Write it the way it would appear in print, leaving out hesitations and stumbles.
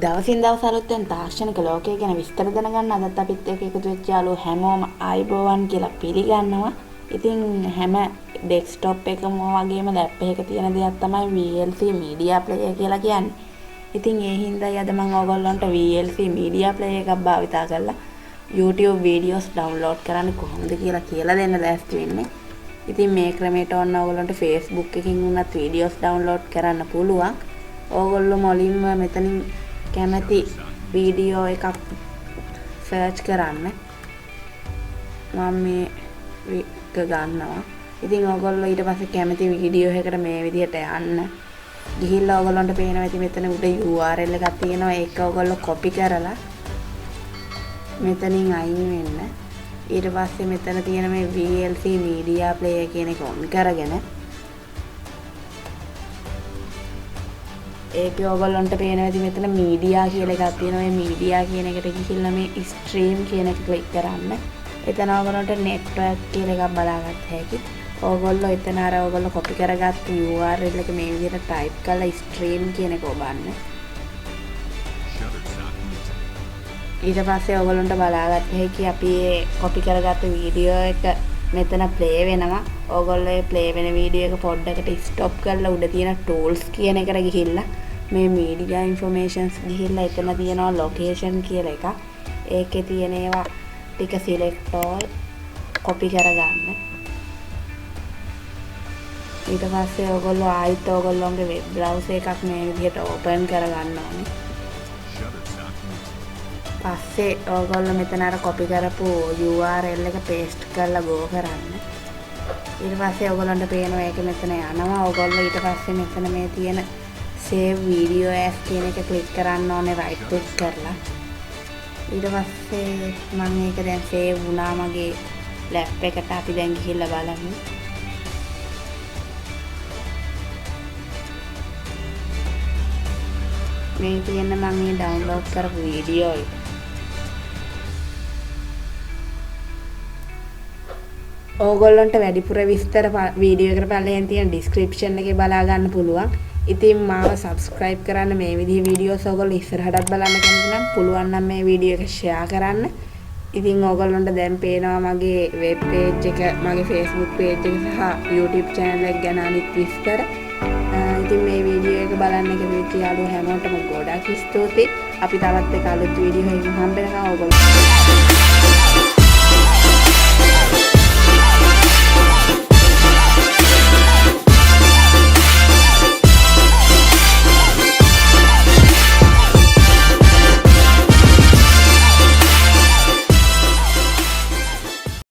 දවසින් දවස අලුතෙන් තාක්ෂණික ලෝකය ගැන විස්තර දැනගන්න අදත් අපිත් එක්ක එකතු වෙච්ච යාළුවෝ හැමෝම ආයිබෝවන් කියලා පිළිගන්නවා. ඉතින් හැම ඩෙස්ක්ටොප් එකම වගේම ලැප් එකක තියෙන දෙයක් තමයි VLC media player කියලා කියන්නේ. ඉතින් ඒ හින්දායි අද මම ඔයගොල්ලන්ට VLC media player එකක් භාවිතා කරලා YouTube videos download කරන්න කොහොමද කියලා දෙන්න ලෑස්ති වෙන්නේ. ඉතින් මේ ක්‍රමයට ඔන්න ඔයගොල්ලන්ට Facebook එකකින් උනත් videos download කරන්න පුළුවන්. ඕගොල්ලෝ මුලින්ම මෙතනින් කැමති වීඩියෝ එකක් සර්ච් කරන්න. මම මේ එක ගන්නවා. ඉතින් ඕගොල්ලෝ ඊට පස්සේ කැමති වීඩියෝ එකකට මේ විදිහට යන්න. ගිහිල්ලා ඕගොල්ලන්ට පේනවා ඇති මෙතන උඩ URL එකක් තියෙනවා. ඒක ඕගොල්ලෝ copy කරලා මෙතනින් අයින් වෙන්න. ඊට පස්සේ මෙතන තියෙන මේ VLC media player කියන එක ඔන් කරගෙන ඒක ඔයගොල්ලන්ට පේනවා ඇති මෙතන මීඩියා කියලා එකක් තියෙනවා. මේ මීඩියා කියන එකට ගිහිල්ලා මේ ස්ට්‍රීම් කියන එක ක්ලික් කරන්න. එතන ඔයගොල්ලන්ට නෙට්වර්ක් කියලා එකක් බලාගන්න හැකි. ඔයගොල්ලෝ එතන අර ඔයගොල්ලෝ කොපි කරගත්ත URL එක මේ විදිහට ටයිප් කරලා ස්ට්‍රීම් කියන එක ඔබන්න. ඊට පස්සේ ඔයගොල්ලන්ට බලාගන්න හැකි අපි මේ කොපි කරගත්ත වීඩියෝ එක මෙතන ප්ලේ වෙනවා. ඔයගොල්ලෝ මේ ප්ලේ වෙන වීඩියෝ එක පොඩ්ඩකට ස්ටොප් කරලා උඩ තියෙන tools කියන එකට ගිහිල්ලා මේ media informations ගිහිල්ලා එතන තියෙනවා location කියලා එක. ඒකේ තියෙන ඒවා ටික select all copy කරගන්න. ඊට පස්සේ ඔයගොල්ලෝ ආයෙත් ඔයගොල්ලෝගේ web browser එකක් මේ විදිහට open කරගන්න ඕනේ. පස්සේ ඔයගොල්ලෝ මෙතන අර copy කරපු URL එක paste කරලා go කරන්න. ඊට පස්සේ ඔයගොල්ලන්ට පේනවා ඒක මෙතන යනවා. ඔයගොල්ලෝ ඊට පස්සේ මෙතන මේ තියෙන save video as කියන එක click කරන්න ඕනේ right click කරලා. ඊට පස්සේ මම මේක දැන් save වුණා මගේ lap එකට. අපි දැන් ගිහිල්ලා බලමු. මේ තියෙන මම මේ download කරපු වීඩියෝ එක. ඕගොල්ලන්ට වැඩිපුර විස්තර වීඩියෝ එකට පල්ලෙහෙන් තියෙන description එකේ බලා ගන්න පුළුවන්. ඉතින් මාව subscribe කරන්න. මේ විදිහේ වීඩියෝස් ඕගොල්ලෝ ඉස්සරහටත් බලන්න කැමති නම් පුළුවන් නම් මේ වීඩියෝ එක share කරන්න. ඉතින් ඕගොල්ලන්ට දැන් පේනවා මගේ web page එක, මගේ Facebook page එක සහ YouTube channel එක ගැන අනිත් විස්තර. ඉතින් මේ වීඩියෝ එක බලන්න කැමති යාළුවෝ හැමෝටම ගොඩාක් ස්තුතියි. අපි තවත් එක අලුත් වීඩියෝ එකකින් හම්බ වෙනවා. ඕගොල්ලෝ